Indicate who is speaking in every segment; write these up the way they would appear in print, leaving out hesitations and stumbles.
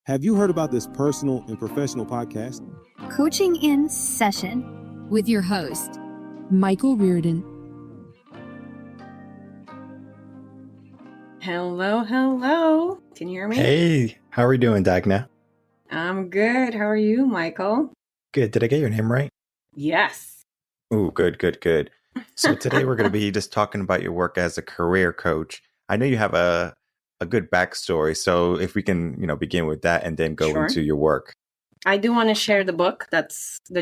Speaker 1: Have you heard about this personal and professional podcast?
Speaker 2: Coaching in Session
Speaker 3: with your host, Michael Rearden.
Speaker 4: Hello, hello. Can you hear me?
Speaker 5: Hey, how are we doing, Dagna?
Speaker 4: I'm good. How are you, Michael?
Speaker 5: Good. Did I get your name right?
Speaker 4: Yes.
Speaker 5: Ooh, good. So today we're going to be just talking about your work as a career coach. I know you have a good backstory, so if we can, begin with that and then go into your work.
Speaker 4: I do want to share the book that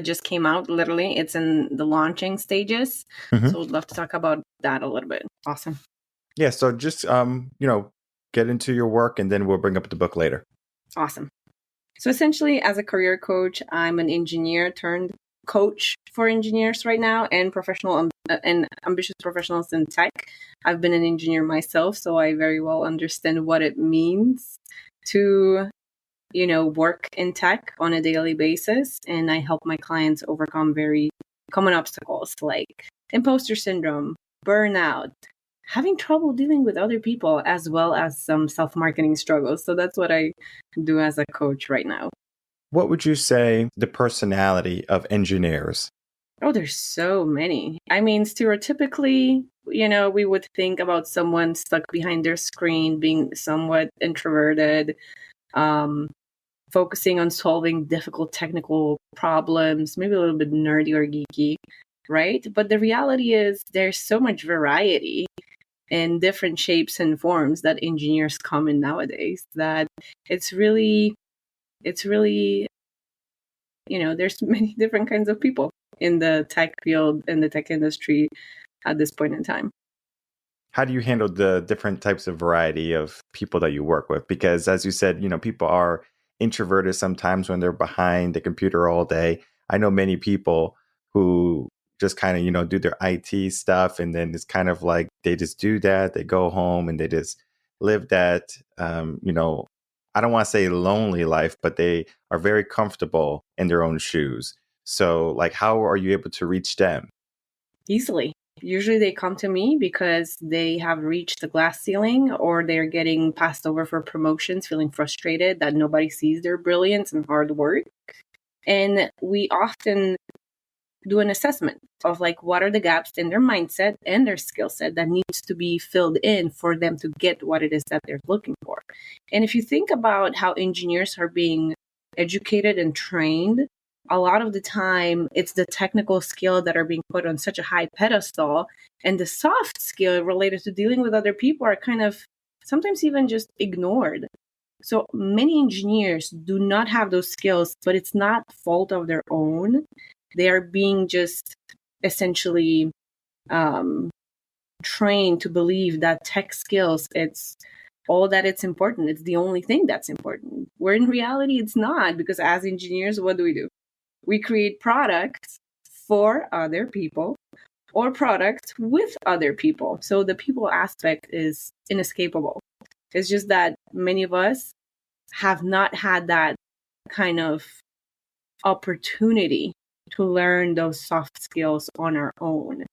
Speaker 4: just came out. Literally, it's in the launching stages.
Speaker 5: Mm-hmm.
Speaker 4: So we'd love to talk about that a little bit. Awesome.
Speaker 5: Yeah. So just get into your work, and then we'll bring up the book later.
Speaker 4: Awesome. So essentially, as a career coach, I'm an engineer turned coach for engineers right now and professional and ambitious professionals in tech. I've been an engineer myself, so I very well understand what it means to, work in tech on a daily basis. And I help my clients overcome very common obstacles like imposter syndrome, burnout, having trouble dealing with other people, as well as some self-marketing struggles. So that's what I do as a coach right now.
Speaker 5: What would you say the personality of engineers?
Speaker 4: Oh, there's so many. I mean, stereotypically, we would think about someone stuck behind their screen, being somewhat introverted, focusing on solving difficult technical problems, maybe a little bit nerdy or geeky, right? But the reality is there's so much variety in different shapes and forms that engineers come in nowadays that it's really, there's many different kinds of people in the tech field, in the tech industry at this point in time.
Speaker 5: How do you handle the different types of variety of people that you work with? Because as you said, people are introverted sometimes when they're behind the computer all day. I know many people who just kind of, do their IT stuff. And then it's kind of like they just do that. They go home and they just live that, I don't want to say lonely life, but they are very comfortable in their own shoes. So like, how are you able to reach them?
Speaker 4: Easily. Usually they come to me because they have reached the glass ceiling or they're getting passed over for promotions, feeling frustrated that nobody sees their brilliance and hard work. And we often do an assessment of like, what are the gaps in their mindset and their skill set that needs to be filled in for them to get what it is that they're looking for. And if you think about how engineers are being educated and trained, a lot of the time it's the technical skill that are being put on such a high pedestal, and the soft skill related to dealing with other people are kind of sometimes even just ignored. So many engineers do not have those skills, but it's not fault of their own. They are being just essentially trained to believe that tech skills, it's all that it's important. It's the only thing that's important. Where in reality, it's not, because as engineers, what do? We create products for other people or products with other people. So the people aspect is inescapable. It's just that many of us have not had that kind of opportunity to learn those soft skills on our own.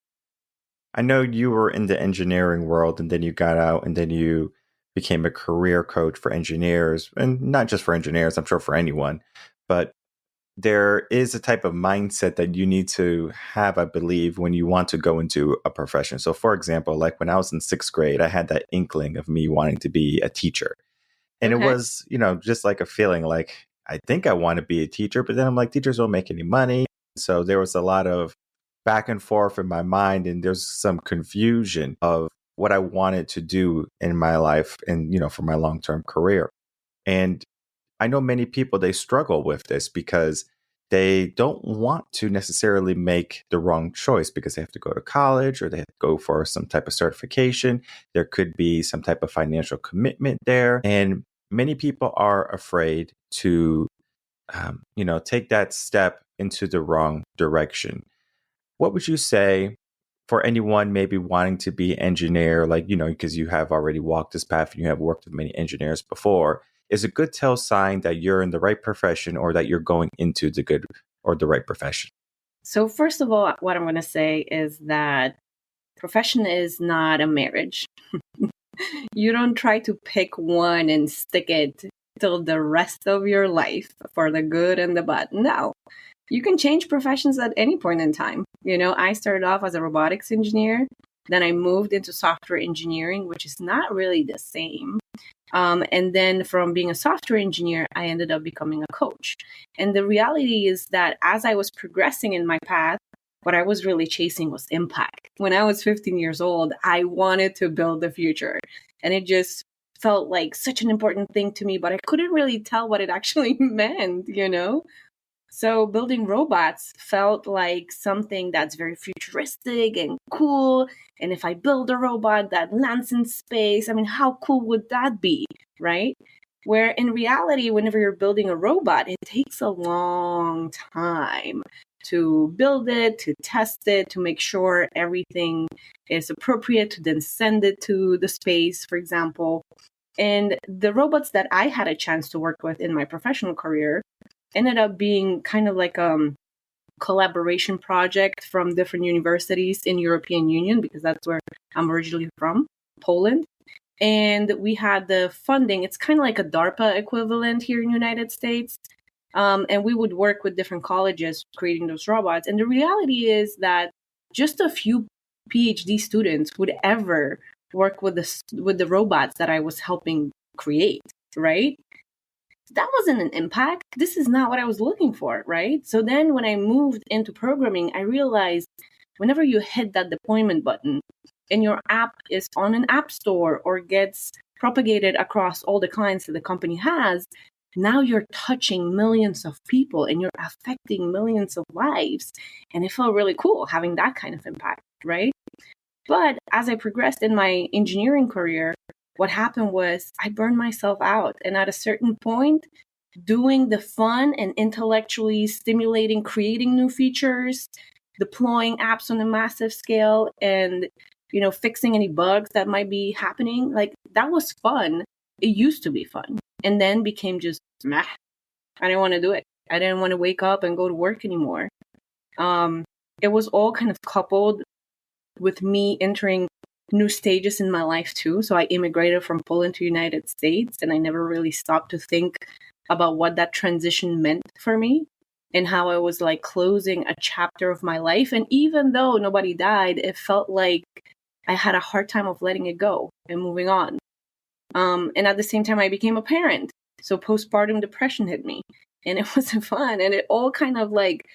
Speaker 5: I know you were in the engineering world and then you got out and then you became a career coach for engineers, and not just for engineers, I'm sure for anyone, but there is a type of mindset that you need to have, I believe, when you want to go into a profession. So for example, like when I was in 6th grade, I had that inkling of me wanting to be a teacher. And It was, just like a feeling like, I think I want to be a teacher, but then I'm like, teachers don't make any money. So there was a lot of back and forth in my mind, and there's some confusion of what I wanted to do in my life and, for my long-term career. And I know many people, they struggle with this because they don't want to necessarily make the wrong choice because they have to go to college or they have to go for some type of certification. There could be some type of financial commitment there. And many people are afraid to, take that step into the wrong direction. What would you say for anyone maybe wanting to be an engineer, like, because you have already walked this path and you have worked with many engineers before, is a good tell sign that you're in the right profession or that you're going into the good or the right profession?
Speaker 4: So first of all, what I'm going to say is that profession is not a marriage. You don't try to pick one and stick it till the rest of your life for the good and the bad. No, you can change professions at any point in time. I started off as a robotics engineer. Then I moved into software engineering, which is not really the same. And then from being a software engineer, I ended up becoming a coach. And the reality is that as I was progressing in my path, what I was really chasing was impact. When I was 15 years old, I wanted to build the future. And it just felt like such an important thing to me, but I couldn't really tell what it actually meant, So building robots felt like something that's very futuristic and cool. And if I build a robot that lands in space, how cool would that be, right? Where in reality, whenever you're building a robot, it takes a long time to build it, to test it, to make sure everything is appropriate, to then send it to the space, for example. And the robots that I had a chance to work with in my professional career ended up being kind of like a collaboration project from different universities in European Union, because that's where I'm originally from, Poland. And we had the funding. It's kind of like a DARPA equivalent here in the United States. And we would work with different colleges creating those robots. And the reality is that just a few PhD students would ever work with the robots that I was helping create, right? That wasn't an impact. This is not what I was looking for, right? So then when I moved into programming, I realized whenever you hit that deployment button and your app is on an app store or gets propagated across all the clients that the company has, now you're touching millions of people and you're affecting millions of lives. And it felt really cool having that kind of impact, right? But as I progressed in my engineering career, what happened was I burned myself out. And at a certain point, doing the fun and intellectually stimulating, creating new features, deploying apps on a massive scale, and fixing any bugs that might be happening, like that was fun. It used to be fun, and then became just meh. I didn't want to do it. I didn't want to wake up and go to work anymore. It was all kind of coupled with me entering new stages in my life too. So I immigrated from Poland to United States, and I never really stopped to think about what that transition meant for me and how I was like closing a chapter of my life. And even though nobody died, it felt like I had a hard time of letting it go and moving on. And at the same time, I became a parent. So postpartum depression hit me, and it wasn't fun. And it all kind of like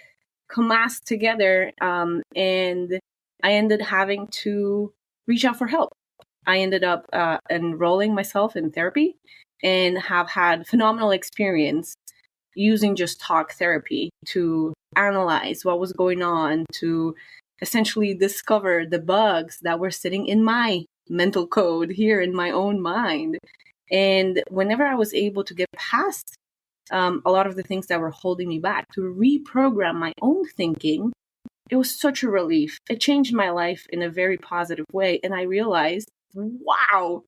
Speaker 4: amassed together. And I ended having to reach out for help. I ended up enrolling myself in therapy and have had phenomenal experience using just talk therapy to analyze what was going on, to essentially discover the bugs that were sitting in my mental code here in my own mind. And whenever I was able to get past a lot of the things that were holding me back, to reprogram my own thinking, it was such a relief. It changed my life in a very positive way. And I realized, wow,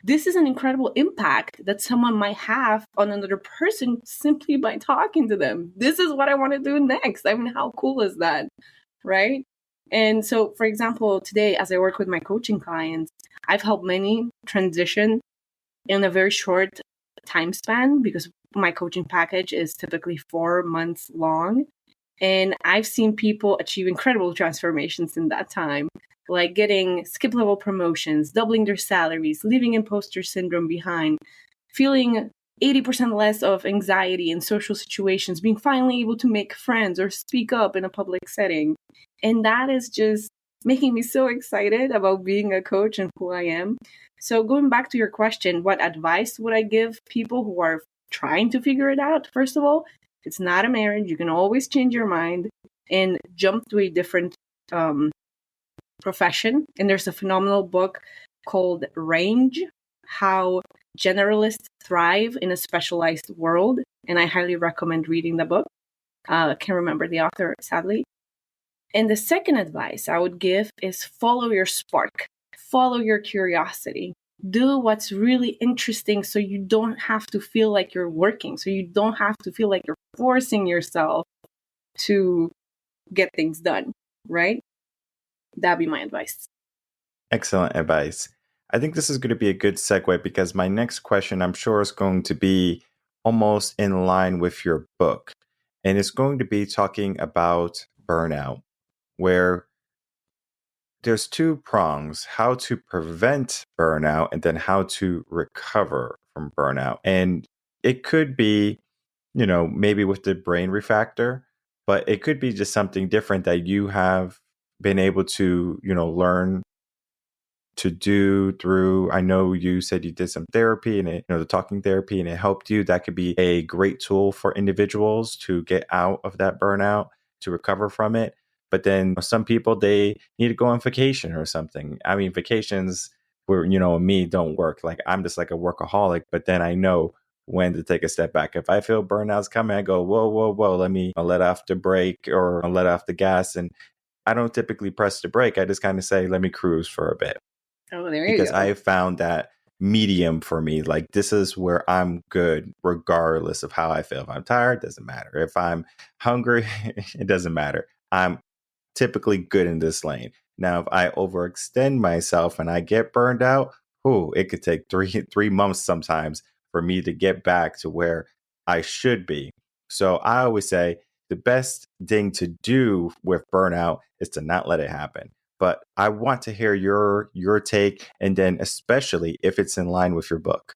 Speaker 4: this is an incredible impact that someone might have on another person simply by talking to them. This is what I want to do next. How cool is that? Right? And so, for example, today, as I work with my coaching clients, I've helped many transition in a very short time span because my coaching package is typically 4 months long. And I've seen people achieve incredible transformations in that time, like getting skip level promotions, doubling their salaries, leaving imposter syndrome behind, feeling 80% less of anxiety in social situations, being finally able to make friends or speak up in a public setting. And that is just making me so excited about being a coach and who I am. So going back to your question, what advice would I give people who are trying to figure it out? First of all, it's not a marriage. You can always change your mind and jump to a different profession. And there's a phenomenal book called Range, How Generalists Thrive in a Specialized World. And I highly recommend reading the book. I can't remember the author, sadly. And the second advice I would give is follow your spark, follow your curiosity. Do what's really interesting so you don't have to feel like you're working, so you don't have to feel like you're forcing yourself to get things done, right? That'd be my advice.
Speaker 5: Excellent advice. I think this is going to be a good segue because my next question, I'm sure, is going to be almost in line with your book. And it's going to be talking about burnout, where there's two prongs: how to prevent burnout and then how to recover from burnout. And it could be, maybe with the brain refactor, but it could be just something different that you have been able to, learn to do through. I know you said you did some therapy and the talking therapy, and it helped you. That could be a great tool for individuals to get out of that burnout, to recover from it. But then some people, they need to go on vacation or something. I mean, vacations where, me don't work. Like, I'm just like a workaholic, but then I know when to take a step back. If I feel burnout's coming, I go, whoa, whoa, whoa, let me let off the brake or let off the gas. And I don't typically press the brake. I just kind of say, let me cruise for a bit,
Speaker 4: Oh, there you
Speaker 5: because
Speaker 4: go.
Speaker 5: I found that medium for me. Like, this is where I'm good regardless of how I feel. If I'm tired, doesn't matter. If I'm hungry, it doesn't matter. I'm typically good in this lane. Now, if I overextend myself and I get burned out, it could take three months sometimes for me to get back to where I should be. So I always say the best thing to do with burnout is to not let it happen. But I want to hear your take, and then especially if it's in line with your book.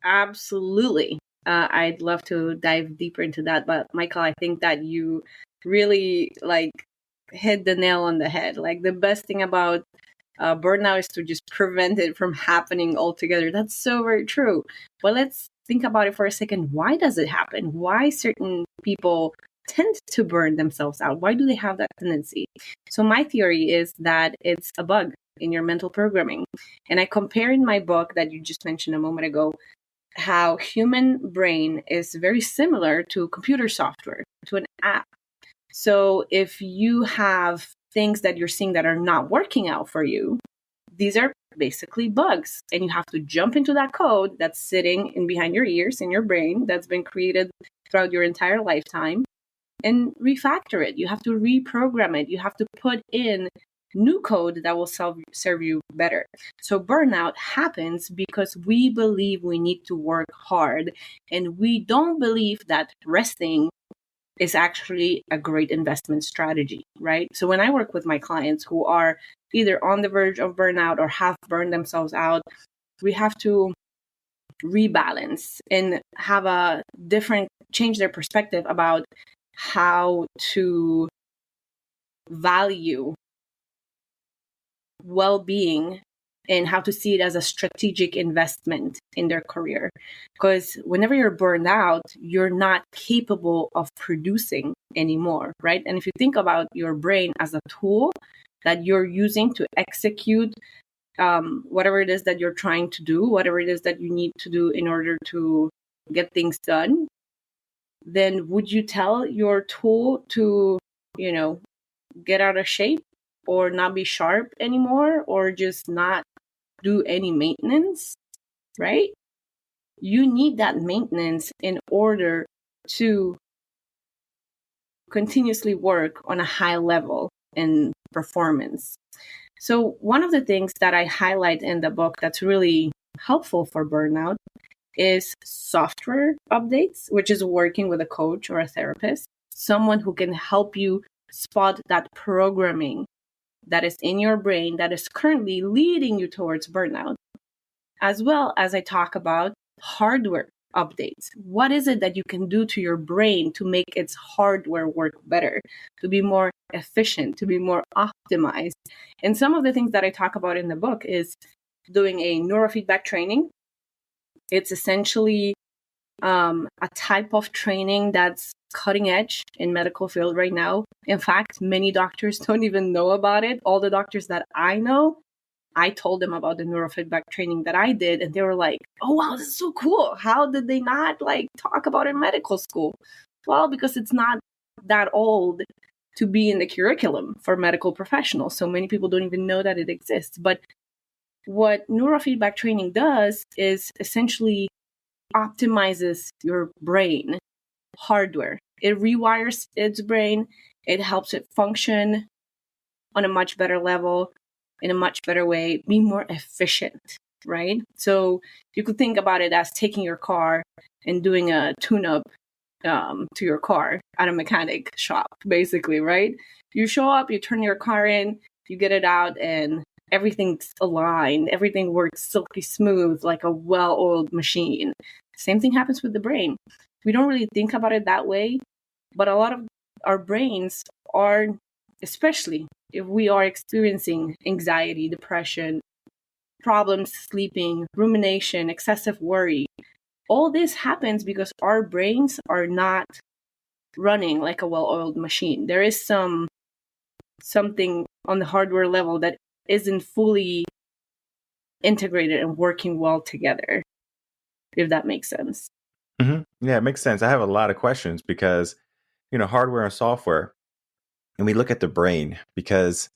Speaker 4: Absolutely. I'd love to dive deeper into that. But Michael, I think that you really hit the nail on the head. Like, the best thing about burnout is to just prevent it from happening altogether. That's so very true. But let's think about it for a second. Why does it happen? Why certain people tend to burn themselves out? Why do they have that tendency? So my theory is that it's a bug in your mental programming. And I compare in my book that you just mentioned a moment ago how human brain is very similar to computer software, to an app. So if you have things that you're seeing that are not working out for you, these are basically bugs. And you have to jump into that code that's sitting in behind your ears in your brain, that's been created throughout your entire lifetime, and refactor it. You have to reprogram it. You have to put in new code that will serve you better. So burnout happens because we believe we need to work hard, and we don't believe that resting is actually a great investment strategy, right? So when I work with my clients who are either on the verge of burnout or have burned themselves out, we have to rebalance and have a different, change their perspective about how to value well-being and how to see it as a strategic investment in their career. Because whenever you're burned out, you're not capable of producing anymore, right? And if you think about your brain as a tool that you're using to execute whatever it is that you're trying to do, whatever it is that you need to do in order to get things done, then would you tell your tool to, get out of shape or not be sharp anymore or just not do any maintenance, right? You need that maintenance in order to continuously work on a high level in performance. So one of the things that I highlight in the book that's really helpful for burnout is software updates, which is working with a coach or a therapist, someone who can help you spot that programming that is in your brain that is currently leading you towards burnout. As well as I talk about hardware updates. What is it that you can do to your brain to make its hardware work better, to be more efficient, to be more optimized? And some of the things that I talk about in the book is doing a neurofeedback training. It's essentially a type of training that's cutting edge in medical field right now. In fact, many doctors don't even know about it. All the doctors that I know, I told them about the neurofeedback training that I did, and they were like, oh, wow, this is so cool. How did they not talk about it in medical school? Well, because it's not that old to be in the curriculum for medical professionals. So many people don't even know that it exists. But what neurofeedback training does is essentially optimizes your brain hardware. It rewires its brain. It helps it function on a much better level. in a much better way, be more efficient, right? So you could think about it as taking your car and doing a tune-up to your car at a mechanic shop, basically, right? You show up, you turn your car in, you get it out, and everything's aligned. Everything works silky smooth like a well-oiled machine. Same thing happens with the brain. We don't really think about it that way, but a lot of our brains are, especially if we are experiencing anxiety, depression, problems sleeping, rumination, excessive worry, all this happens because our brains are not running like a well-oiled machine. There is something on the hardware level that isn't fully integrated and working well together, if that makes sense.
Speaker 5: Yeah, it makes sense. I have a lot of questions because, hardware and software, and we look at the brain because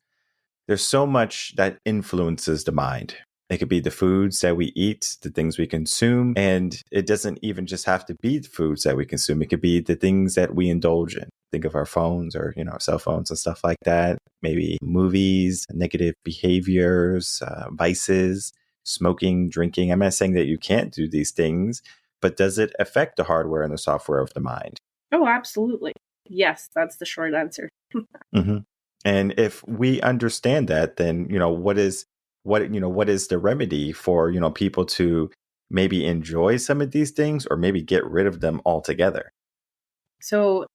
Speaker 5: there's so much that influences the mind. It could be the foods that we eat, the things we consume, and it doesn't even just have to be the foods that we consume. It could be the things that we indulge in. Think of our phones or, cell phones and stuff like that. Maybe movies, negative behaviors, vices, smoking, drinking. I'm not saying that you can't do these things, but does it affect the hardware and the software of the mind?
Speaker 4: Oh, absolutely. Yes, that's the short answer.
Speaker 5: And if we understand that, then, what is the remedy for, people to maybe enjoy some of these things or maybe get rid of them altogether?
Speaker 4: So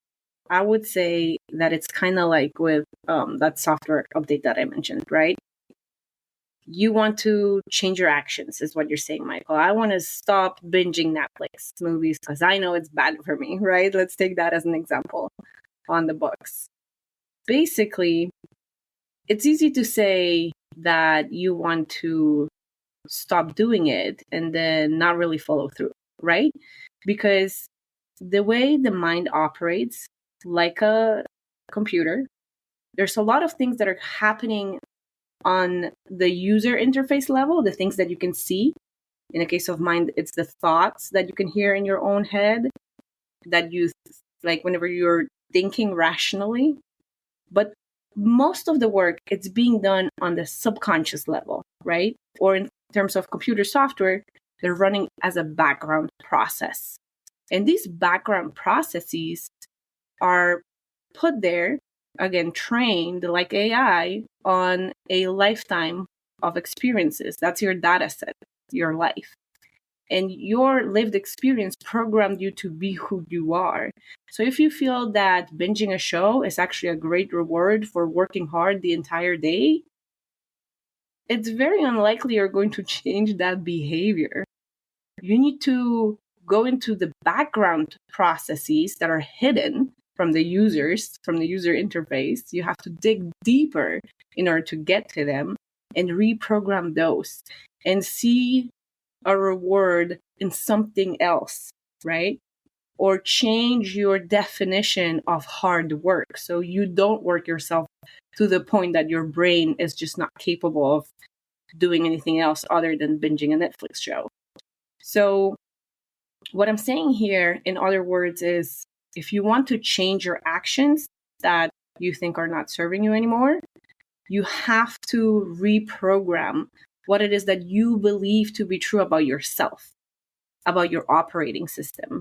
Speaker 4: I would say that it's kind of like with that software update that I mentioned, right? You want to change your actions, is what you're saying, Michael. I want to stop binging Netflix movies because I know it's bad for me, right? Let's take that as an example on the books. Basically, it's easy to say that you want to stop doing it and then not really follow through, right? Because the way the mind operates, like a computer, there's a lot of things that are happening on the user interface level, the things that you can see. In a case of mind, it's the thoughts that you can hear in your own head that you like whenever you're thinking rationally. But most of the work, it's being done on the subconscious level, right? Or in terms of computer software, they're running as a background process. And these background processes are put there, again, trained like AI on a lifetime of experiences. That's your data set, your life. And your lived experience programmed you to be who you are. So if you feel that binging a show is actually a great reward for working hard the entire day, it's very unlikely you're going to change that behavior. You need to go into the background processes that are hidden from the users, from the user interface. You have to dig deeper in order to get to them and reprogram those and see a reward in something else, right? Or change your definition of hard work so you don't work yourself to the point that your brain is just not capable of doing anything else other than binging a Netflix show. So what I'm saying here, in other words, is if you want to change your actions that you think are not serving you anymore, you have to reprogram what it is that you believe to be true about yourself, about your operating system.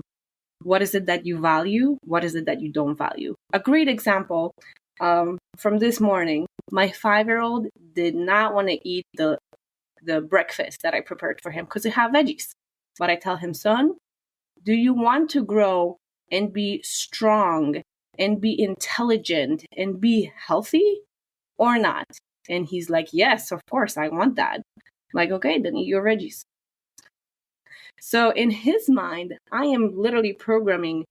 Speaker 4: What is it that you value? What is it that you don't value? A great example from this morning, my 5-year-old did not want to eat the breakfast that I prepared for him because it had veggies. But I tell him, son, do you want to grow and be strong and be intelligent and be healthy or not? And he's like, yes, of course, I want that. I'm like, okay, then eat your veggies. So in his mind, I am literally programming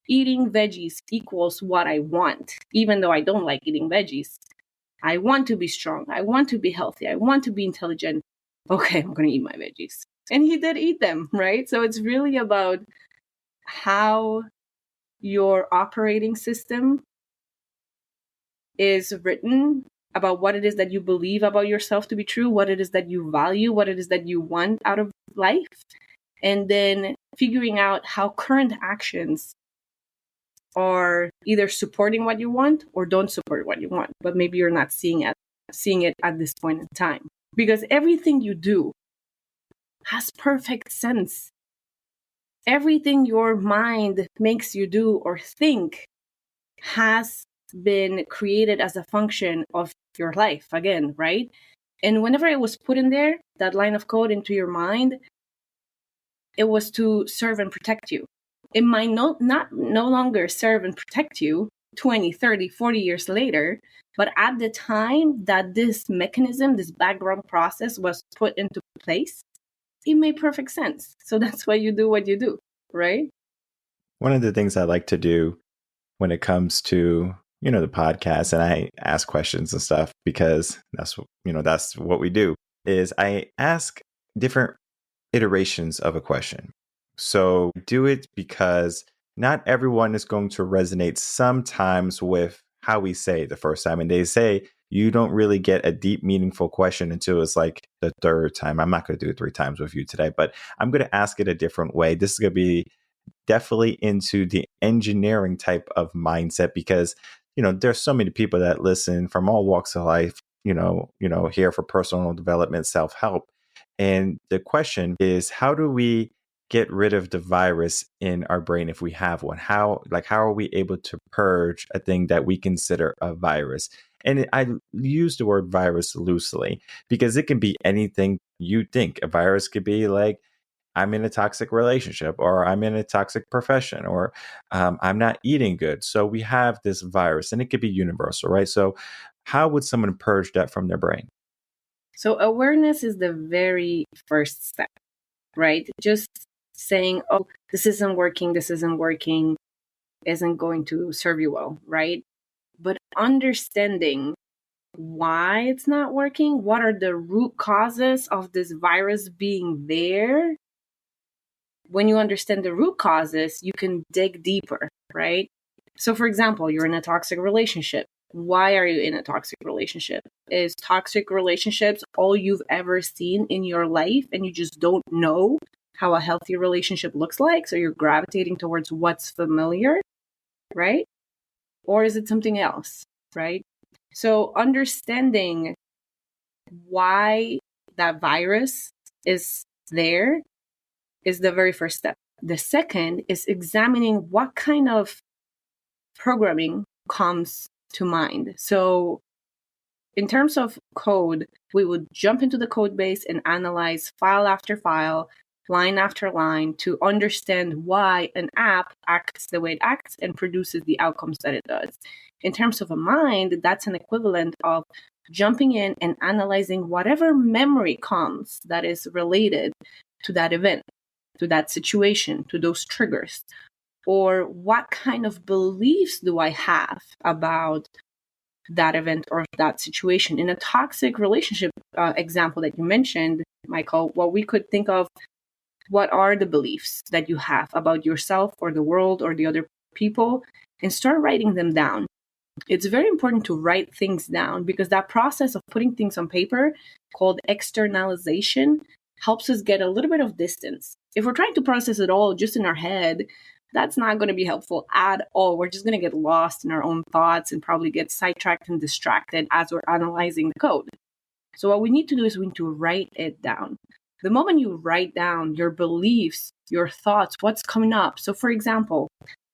Speaker 4: eating veggies equals what I want, even though I don't like eating veggies. I want to be strong. I want to be healthy. I want to be intelligent. Okay, I'm going to eat my veggies. And he did eat them, right? So it's really about how your operating system is written, about what it is that you believe about yourself to be true, what it is that you value, what it is that you want out of life, and then figuring out how current actions are either supporting what you want or don't support what you want, but maybe you're not seeing it seeing it at this point in time. Because everything you do has perfect sense. Everything your mind makes you do or think has been created as a function of your life, again, right? And whenever it was put in there, that line of code into your mind, it was to serve and protect you. It might no longer serve and protect you 20, 30, 40 years later, but at the time that this mechanism, this background process was put into place, it made perfect sense. So that's why you do what you do, right?
Speaker 5: One of the things I like to do when it comes to, the podcast, and I ask questions and stuff because that's what we do, is I ask different iterations of a question. So do it because not everyone is going to resonate sometimes with how we say the first time. And they say you don't really get a deep, meaningful question until it's like the third time. I'm not going to do it 3 times with you today, but I'm going to ask it a different way. This is going to be definitely into the engineering type of mindset because, there's so many people that listen from all walks of life, here for personal development, self-help. And the question is, how do we get rid of the virus in our brain if we have one? How are we able to purge a thing that we consider a virus? And I use the word virus loosely because it can be anything you think. A virus could be like, I'm in a toxic relationship, or I'm in a toxic profession, or I'm not eating good. So we have this virus, and it could be universal, right? So how would someone purge that from their brain?
Speaker 4: So awareness is the very first step, right? Just saying, oh, this isn't working isn't going to serve you well, right? But understanding why it's not working, what are the root causes of this virus being there? When you understand the root causes, you can dig deeper, right? So for example, you're in a toxic relationship. Why are you in a toxic relationship? Is toxic relationships all you've ever seen in your life and you just don't know how a healthy relationship looks like? So you're gravitating towards what's familiar, right? Or is it something else, right? So understanding why that virus is there is the very first step. The second is examining what kind of programming comes to mind. So in terms of code, we would jump into the code base and analyze file after file, line after line, to understand why an app acts the way it acts and produces the outcomes that it does. In terms of a mind, that's an equivalent of jumping in and analyzing whatever memory comes that is related to that event, to that situation, to those triggers. Or what kind of beliefs do I have about that event or that situation? In a toxic relationship example that you mentioned, Michael, what we could think of, what are the beliefs that you have about yourself or the world or the other people, and start writing them down. It's very important to write things down because that process of putting things on paper, called externalization, helps us get a little bit of distance. If we're trying to process it all just in our head, that's not going to be helpful at all. We're just going to get lost in our own thoughts and probably get sidetracked and distracted as we're analyzing the code. So what we need to do is we need to write it down. The moment you write down your beliefs, your thoughts, what's coming up. So for example,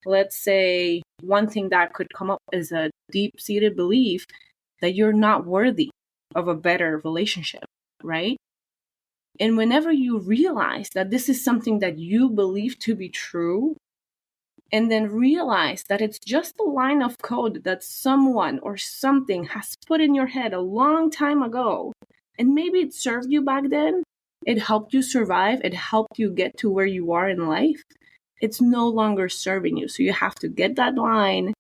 Speaker 4: let's say one thing that could come up is a deep-seated belief that you're not worthy of a better relationship, right? And whenever you realize that this is something that you believe to be true, and then realize that it's just a line of code that someone or something has put in your head a long time ago, and maybe it served you back then, it helped you survive, it helped you get to where you are in life, it's no longer serving you. So you have to get that line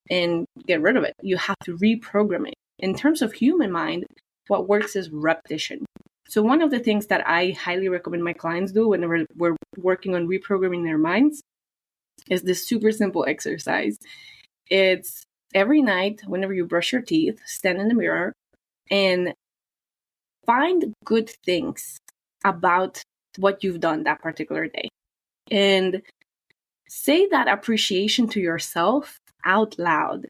Speaker 4: and get rid of it. You have to reprogram it. In terms of human mind, what works is repetition. So one of the things that I highly recommend my clients do whenever we're working on reprogramming their minds is this super simple exercise. It's every night, whenever you brush your teeth, stand in the mirror and find good things about what you've done that particular day. And say that appreciation to yourself out loud.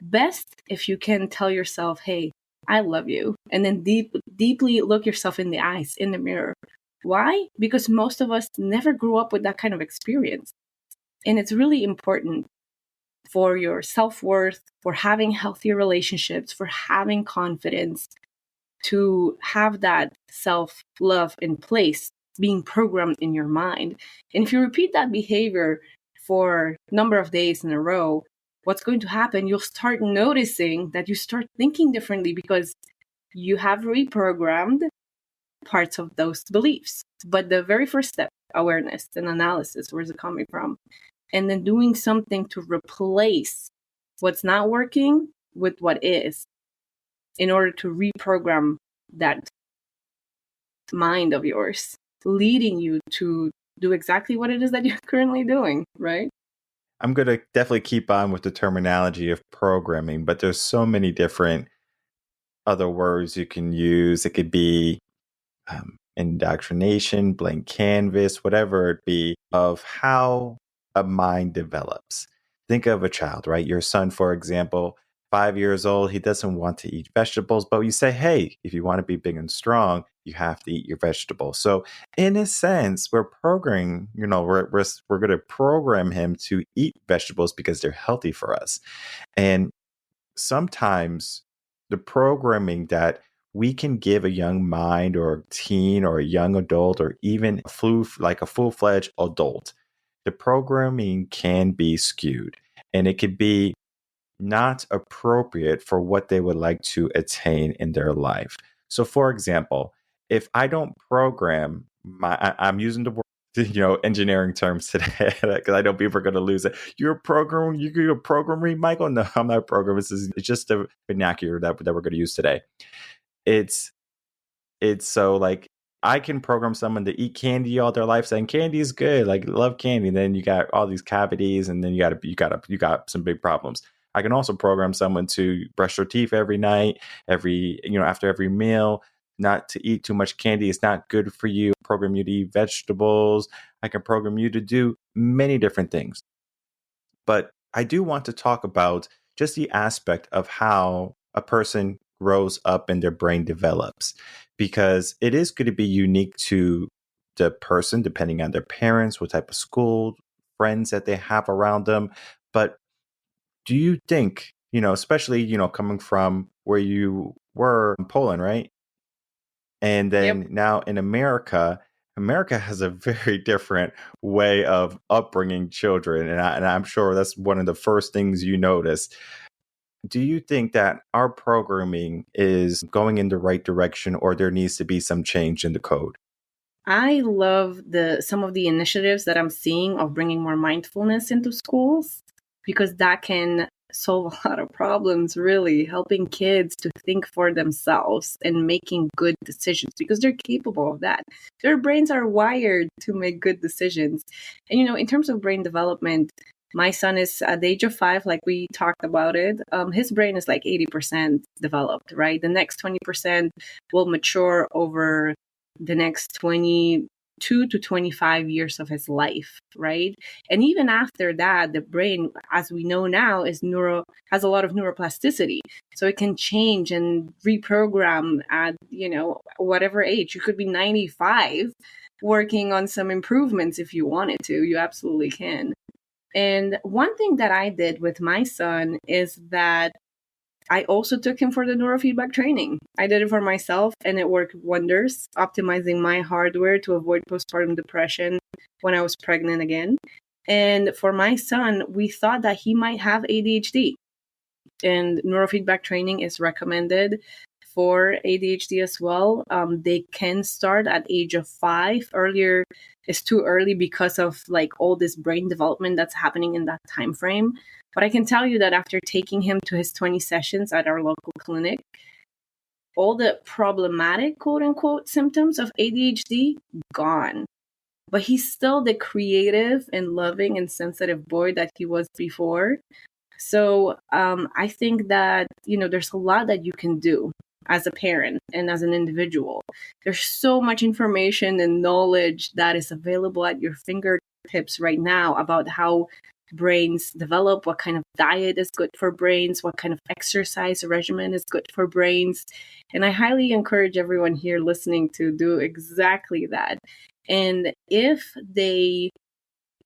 Speaker 4: Best if you can tell yourself, hey, I love you. And then deeply look yourself in the eyes, in the mirror. Why? Because most of us never grew up with that kind of experience. And it's really important for your self-worth, for having healthier relationships, for having confidence, to have that self-love in place, being programmed in your mind. And if you repeat that behavior for a number of days in a row, what's going to happen? You'll start noticing that you start thinking differently because you have reprogrammed parts of those beliefs. But the very first step, awareness and analysis, where's it coming from? And then doing something to replace what's not working with what is, in order to reprogram that mind of yours, leading you to do exactly what it is that you're currently doing, right?
Speaker 5: I'm going to definitely keep on with the terminology of programming, but there's so many different other words you can use. It could be indoctrination, blank canvas, whatever it be, of how a mind develops. Think of a child, right? Your son, for example, 5 years old, he doesn't want to eat vegetables, but you say, hey, if you want to be big and strong, you have to eat your vegetables. So in a sense, we're programming, we're going to program him to eat vegetables because they're healthy for us. And sometimes the programming that we can give a young mind or a teen or a young adult or even a full-fledged adult, the programming can be skewed and it could be not appropriate for what they would like to attain in their life. So for example, if I don't program I'm using the word engineering terms today because I know people are going to lose it. You're a programmer, Michael? No, I'm not a programmer. It's just the vernacular that we're going to use today. It's so like I can program someone to eat candy all their life, saying candy is good, like love candy. And then you got all these cavities, and then you got some big problems. I can also program someone to brush their teeth every night, after every meal, not to eat too much candy. It's not good for you. Program you to eat vegetables. I can program you to do many different things. But I do want to talk about just the aspect of how a person grows up and their brain develops, because it is going to be unique to the person, depending on their parents, what type of school, friends that they have around them. But do you think, especially, coming from where you were in Poland, right? And then now in America has a very different way of upbringing children. And I'm sure that's one of the first things you notice. Do you think that our programming is going in the right direction, or there needs to be some change in the code?
Speaker 4: I love some of the initiatives that I'm seeing of bringing more mindfulness into schools, because that can solve a lot of problems, really helping kids to think for themselves and making good decisions, because they're capable of that. Their brains are wired to make good decisions. And, in terms of brain development, my son is at the age of 5, like we talked about it. His brain is like 80% developed, right? The next 20% will mature over the next 22 to 25 years of his life, right? And even after that, the brain, as we know now, has a lot of neuroplasticity. So it can change and reprogram at, whatever age. You could be 95 working on some improvements if you wanted to. You absolutely can. And one thing that I did with my son is that I also took him for the neurofeedback training. I did it for myself, and it worked wonders, optimizing my hardware to avoid postpartum depression when I was pregnant again. And for my son, we thought that he might have ADHD. And neurofeedback training is recommended for ADHD as well. They can start at age of 5. Earlier is too early because of like all this brain development that's happening in that time frame. But I can tell you that after taking him to his 20 sessions at our local clinic, all the problematic, quote unquote, symptoms of ADHD gone. But he's still the creative and loving and sensitive boy that he was before. So I think that, there's a lot that you can do as a parent and as an individual. There's so much information and knowledge that is available at your fingertips right now about how brains develop, what kind of diet is good for brains, what kind of exercise regimen is good for brains. And I highly encourage everyone here listening to do exactly that. And if they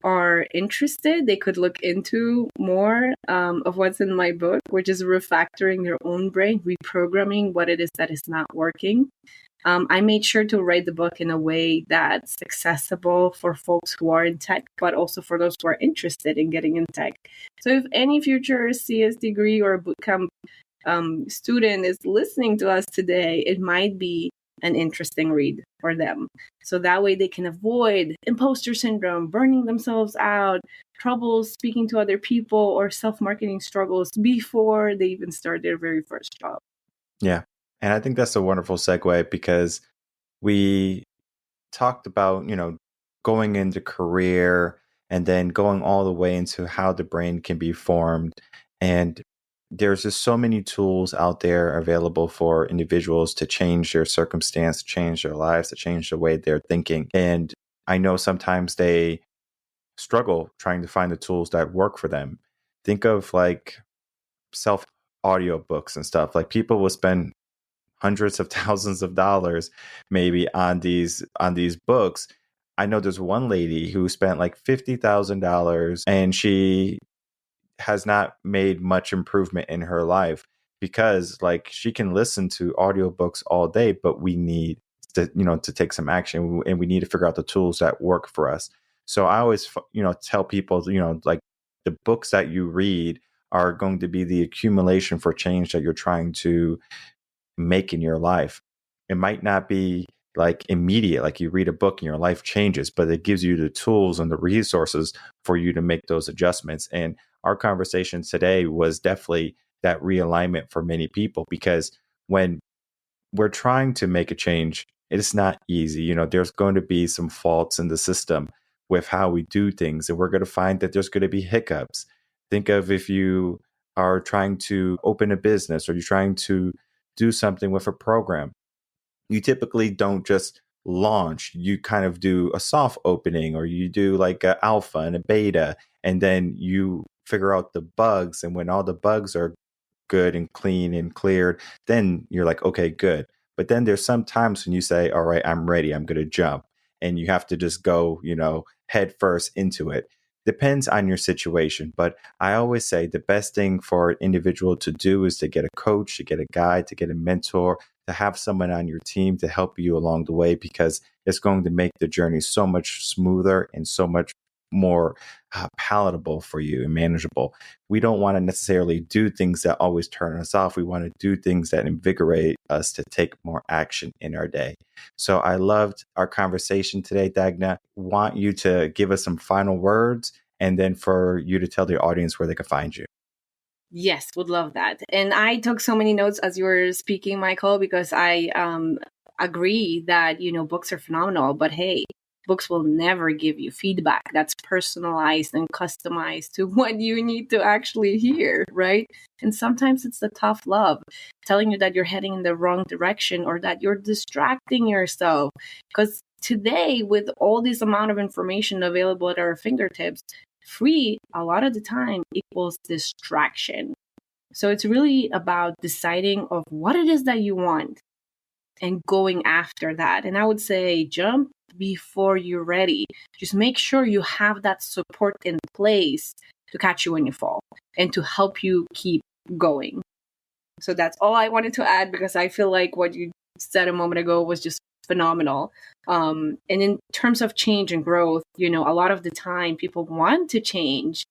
Speaker 4: are interested, they could look into more of what's in my book, which is refactoring their own brain, reprogramming what it is that is not working. I made sure to write the book in a way that's accessible for folks who are in tech, but also for those who are interested in getting in tech. So if any future CS degree or bootcamp student is listening to us today, it might be an interesting read for them. So that way they can avoid imposter syndrome, burning themselves out, troubles speaking to other people, or self-marketing struggles before they even start their very first job.
Speaker 5: Yeah. And I think that's a wonderful segue because we talked about, going into career and then going all the way into how the brain can be formed. And there's just so many tools out there available for individuals to change their circumstance, change their lives, to change the way they're thinking. And I know sometimes they struggle trying to find the tools that work for them. Think of like self audio books and stuff. Like people will spend hundreds of thousands of dollars maybe on these books. I know there's one lady who spent like $50,000 and she has not made much improvement in her life because like she can listen to audiobooks all day, but we need to take some action, and we need to figure out the tools that work for us. So I always tell people, like the books that you read are going to be the accumulation for change that you're trying to make in your life. It might not be like immediate, like you read a book and your life changes, but it gives you the tools and the resources for you to make those adjustments. And our conversation today was definitely that realignment for many people, because when we're trying to make a change, it's not easy. There's going to be some faults in the system with how we do things, and we're going to find that there's going to be hiccups. Think of if you are trying to open a business or you're trying to do something with a program. You typically don't just launch. You kind of do a soft opening, or you do like an alpha and a beta, and then you figure out the bugs. And when all the bugs are good and clean and cleared, then you're like, okay, good. But then there's some times when you say, all right, I'm ready, I'm going to jump. And you have to just go, head first into it. Depends on your situation. But I always say the best thing for an individual to do is to get a coach, to get a guide, to get a mentor, to have someone on your team to help you along the way, because it's going to make the journey so much smoother and so much more palatable for you and manageable. We don't want to necessarily do things that always turn us off. We want to do things that invigorate us to take more action in our day. So I loved our conversation today, Dagna. Want you to give us some final words, and then for you to tell the audience where they can find you.
Speaker 4: Yes, would love that. And I took so many notes as you were speaking, Michael, because I agree that, books are phenomenal, but hey, books will never give you feedback that's personalized and customized to what you need to actually hear, right? And sometimes it's the tough love telling you that you're heading in the wrong direction or that you're distracting yourself. Because today, with all this amount of information available at our fingertips, free a lot of the time equals distraction. So it's really about deciding of what it is that you want and going after that. And I would say jump before you're ready. Just make sure you have that support in place to catch you when you fall and to help you keep going. So that's all I wanted to add, because I feel like what you said a moment ago was just phenomenal. And in terms of change and growth, a lot of the time people want to change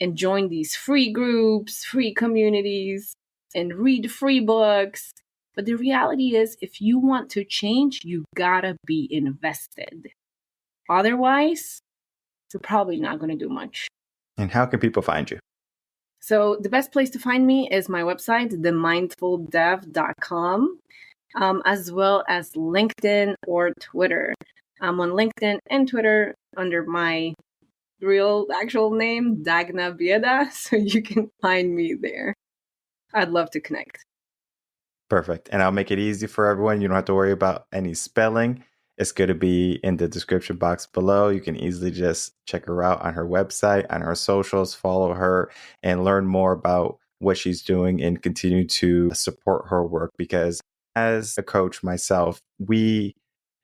Speaker 4: and join these free groups, free communities, and read free books. But the reality is, if you want to change, you gotta be invested. Otherwise, you're probably not going to do much.
Speaker 5: And how can people find you?
Speaker 4: So the best place to find me is my website, themindfuldev.com, as well as LinkedIn or Twitter. I'm on LinkedIn and Twitter under my real actual name, Dagna Bieda, so you can find me there. I'd love to connect.
Speaker 5: Perfect. And I'll make it easy for everyone. You don't have to worry about any spelling. It's going to be in the description box below. You can easily just check her out on her website, on her socials, follow her, and learn more about what she's doing and continue to support her work. Because as a coach myself, we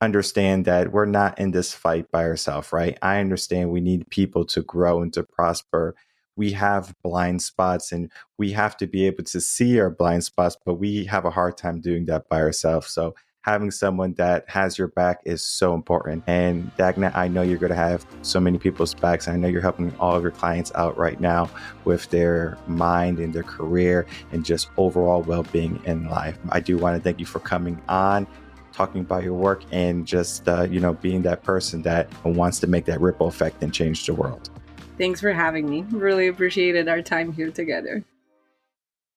Speaker 5: understand that we're not in this fight by ourselves, right? I understand we need people to grow and to prosper. We have blind spots and we have to be able to see our blind spots, but we have a hard time doing that by ourselves. So having someone that has your back is so important. And Dagna, I know you're going to have so many people's backs. I know you're helping all of your clients out right now with their mind and their career and just overall well-being in life. I do want to thank you for coming on, talking about your work, and just being that person that wants to make that ripple effect and change the world.
Speaker 4: Thanks for having me. Really appreciated our time here together.